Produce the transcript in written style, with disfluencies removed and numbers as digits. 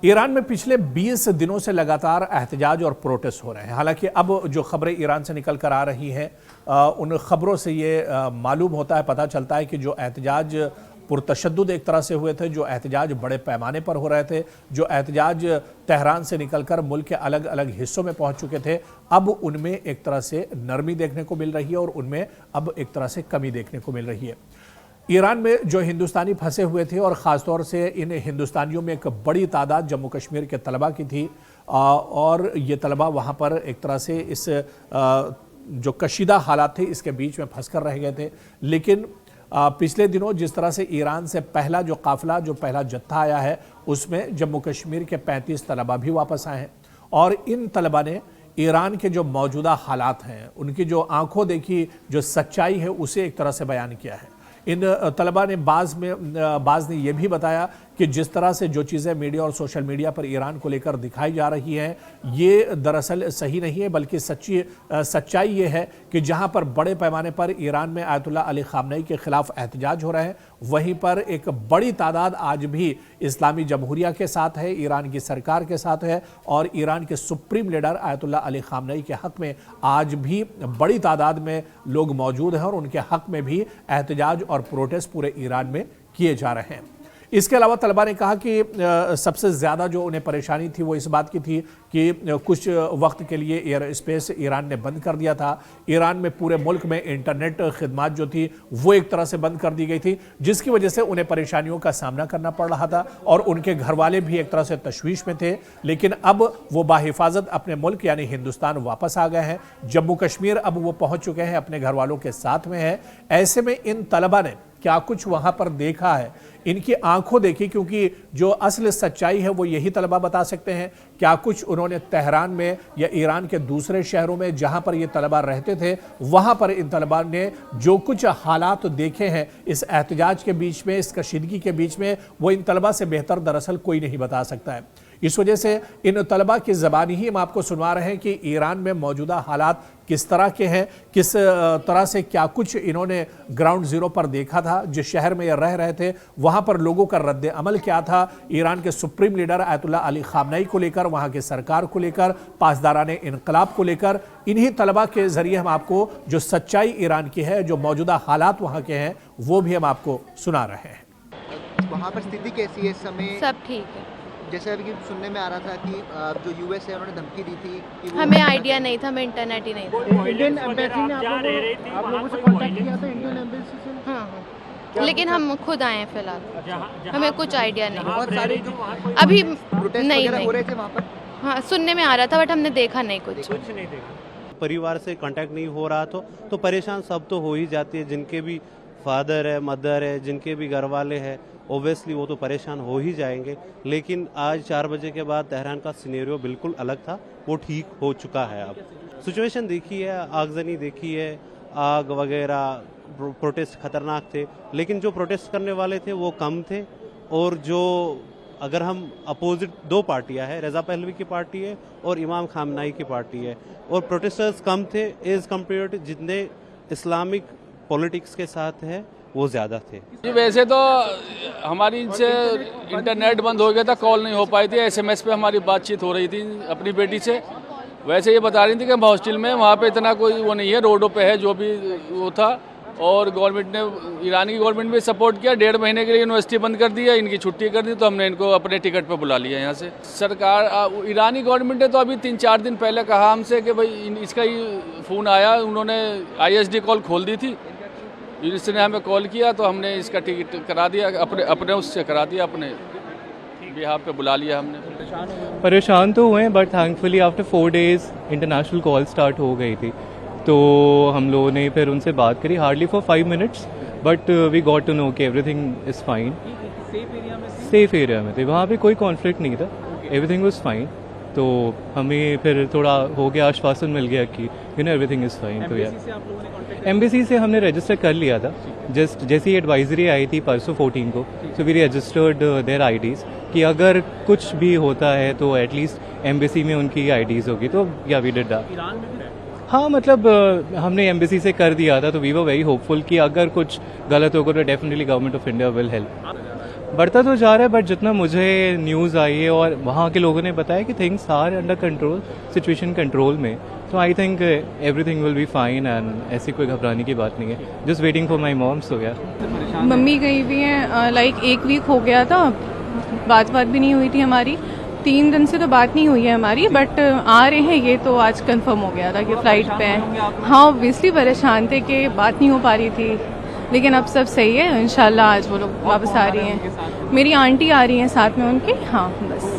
Iran में पिछले 20 दिनों से लगातार एहतजाज और प्रोटेस्ट हो रहे हैं। हालांकि अब जो खबरें ईरान से निकल कर आ रही हैं उन खबरों से ये मालूम होता है, पता चलता है कि जो एहतजाज पुरतशद्दुद एक तरह से हुए थे, जो एहतजाज बड़े पैमाने पर हो रहे थे, जो एहतजाज तेहरान से निकलकर मुल्क के अलग अलग हिस्सों में पहुंच चुके थे, अब उनमें एक तरह से नरमी देखने को मिल रही है और उनमें अब एक तरह से कमी देखने को मिल रही है। ईरान में जो हिंदुस्तानी फंसे हुए थे और ख़ासतौर से इन हिंदुस्तानियों में एक बड़ी तादाद जम्मू कश्मीर के तलबा की थी और ये तलबा वहाँ पर एक तरह से इस जो कशीदा हालात थे इसके बीच में फंस कर रह गए थे। लेकिन पिछले दिनों जिस तरह से ईरान से पहला जो काफिला, जो पहला जत्था आया है, उसमें जम्मू कश्मीर के 35 तलबा भी वापस आए हैं और इन तलबा ने ईरान के जो मौजूदा हालात हैं, उनकी जो आंखों देखी जो सच्चाई है, उसे एक तरह से बयान किया है। इन तलबा ने बाज़ ने यह भी बताया कि जिस तरह से जो चीज़ें मीडिया और सोशल मीडिया पर ईरान को लेकर दिखाई जा रही हैं, ये दरअसल सही नहीं है, बल्कि सच्चाई ये है कि जहां पर बड़े पैमाने पर ईरान में आयतुल्लाह अली खामनेई के खिलाफ एहतजाज हो रहे हैं, वहीं पर एक बड़ी तादाद आज भी इस्लामी जमहूरिया के साथ है, ईरान की सरकार के साथ है और ईरान के supreme leader Ayatollah Ali Khamenei के हक़ में आज भी बड़ी तादाद में लोग मौजूद हैं और उनके हक़ में भी एहतजाज और प्रोटेस्ट पूरे ईरान में किए जा रहे हैं। इसके अलावा तलबा ने कहा कि सबसे ज़्यादा जो उन्हें परेशानी थी वो इस बात की थी कि कुछ वक्त के लिए एयर स्पेस ईरान ने बंद कर दिया था। ईरान में पूरे मुल्क में इंटरनेट खिदमात जो थी वो एक तरह से बंद कर दी गई थी, जिसकी वजह से उन्हें परेशानियों का सामना करना पड़ रहा था और उनके घर वाले भी एक तरह से तशवीश में थे। लेकिन अब वो बाहिफाजत अपने मुल्क यानी हिंदुस्तान वापस आ गए हैं। जम्मू कश्मीर अब वो पहुँच चुके हैं, अपने घर वालों के साथ में है। ऐसे में इन तलबा ने क्या कुछ वहां पर देखा है, इनकी आंखों देखी, क्योंकि जो असल सच्चाई है वो यही तलबा बता सकते हैं। क्या कुछ उन्होंने तेहरान में या ईरान के दूसरे शहरों में जहां पर ये तलबा रहते थे, वहां पर इन तलबा ने जो कुछ हालात देखे हैं इस एहतजाज के बीच में, इस कशीदगी के बीच में, वो इन तलबा से बेहतर दरअसल कोई नहीं बता सकता है। इस वजह से इन तलबा की ज़बानी ही हम आपको सुनवा रहे हैं कि ईरान में मौजूदा हालात किस तरह के हैं, किस तरह से क्या कुछ इन्होंने ग्राउंड ज़ीरो पर देखा था, जिस शहर में ये रह रहे थे वहाँ पर लोगों का रद्द अमल क्या था, ईरान के supreme leader Ayatollah Ali Khamenei को लेकर, वहाँ के सरकार को लेकर, पासदारान इनकलाब को लेकर। इन्हीं तलबा के ज़रिए हम आपको जो सच्चाई ईरान की है, जो मौजूदा हालात वहाँ के हैं, वो भी हम आपको सुना रहे हैं। वहाँ पर स्थिति कैसी है इस समय? सब ठीक है। जैसे अभी सुनने में आ रहा था कि जो यूएस है उन्होंने धमकी दी थी कि हमें आइडिया नहीं था, हमें इंटरनेट ही नहीं था। इंडियन एम्बेसी ने आप लोगों से कांटेक्ट किया था? इंडियन एम्बेसी से? हाँ, लेकिन हम खुद आए हैं फिलहाल, हमें कुछ आइडिया नहीं। बहुत सारे जो अभी नहीं हो रहे थे वहाँ पर। हाँ, सुनने में आ रहा था बट हमने देखा नहीं कुछ नहीं देखा। परिवार से कांटेक्ट नहीं हो रहा तो परेशान सब तो हो ही जाती है। जिनके भी फादर है, मदर है, जिनके भी घर वाले हैं, ओब्वियसली वो तो परेशान हो ही जाएंगे। लेकिन आज 4 बजे के बाद तेहरान का सिनेरियो बिल्कुल अलग था, वो ठीक हो चुका है। अब सिचुएशन देखी है, आगजनी देखी है, आग वगैरह, प्रोटेस्ट खतरनाक थे, लेकिन जो प्रोटेस्ट करने वाले थे वो कम थे। और जो अगर हम अपोजिट 2 पार्टियां हैं, रज़ा पहलवी की पार्टी है और इमाम खामनाई की पार्टी है, और प्रोटेस्टर्स कम थे एज़ कम्पेयर टू जितने इस्लामिक पॉलिटिक्स के साथ है वो ज़्यादा थे। जी वैसे तो हमारी इनसे इंटरनेट बंद हो गया था, कॉल नहीं हो पाई थी, एसएमएस पे हमारी बातचीत हो रही थी अपनी बेटी से। वैसे ये बता रही थी कि हम हॉस्टल में, वहाँ पे इतना कोई वो नहीं है, रोडों पे है जो भी वो था। और गवर्नमेंट ने, ईरान की गवर्नमेंट भी सपोर्ट किया, 1.5 महीने के लिए यूनिवर्सिटी बंद कर दिया, इनकी छुट्टी कर दी, तो हमने इनको अपने टिकट पे बुला लिया यहाँ से। सरकार, ईरानी गवर्नमेंट ने तो अभी 3-4 दिन पहले कहा हमसे कि भाई इसका ही फ़ोन आया, उन्होंने ISD कॉल खोल दी थी, इसने हमें कॉल किया तो हमने इसका टिकट करा दिया, अपने उससे करा दिया, अपने बिहार पे बुला लिया हमने। परेशान तो हुए हैं but thankfully after 4 days international call start हो गई थी, तो हम लोगों ने फिर उनसे बात करी hardly for 5 minutes, but we got to know कि everything is fine. Safe area में थे, वहाँ पे कोई कॉन्फ्लिक्ट नहीं था, एवरीथिंग वाज फाइन। तो हमें फिर थोड़ा हो गया, आश्वासन मिल गया कि एवरीथिंग इज़ फाइन। तो यार एम्बेसी से हमने रजिस्टर कर लिया था, जस्ट जैसी एडवाइजरी आई थी परसों 14 को, so we registered their IDs कि अगर कुछ भी होता है तो एटलीस्ट एम्बेसी में उनकी IDs होगी। तो या वी डिड दैट। हाँ, मतलब हमने एम्बेसी से कर दिया था, तो वी वर वेरी होपफुल कि अगर कुछ गलत होगा तो definitely government of India will help. बढ़ता तो जा रहा है, बट जितना मुझे न्यूज़ आई है और वहाँ के लोगों ने बताया कि things are under control, situation control में, तो I think everything will be fine and ऐसी कोई घबराने की बात नहीं है. Just waiting for my moms हो गया. मम्मी गई हुई हैं, लाइक 1 वीक हो गया था, बात भी नहीं हुई थी हमारी. 3 दिन से तो बात नहीं हुई है हमारी, बट आ रहे हैं ये तो आज कंफर्म हो गया था कि फ़्लाइट पे हैं. हाँ ऑब्वियसली परेशान थे कि बात नहीं हो पा रही थी, लेकिन अब सब सही है इंशाल्लाह. आज वो लोग वापस आ रही हैं. मेरी आंटी आ रही हैं साथ में उनकी. हाँ बस.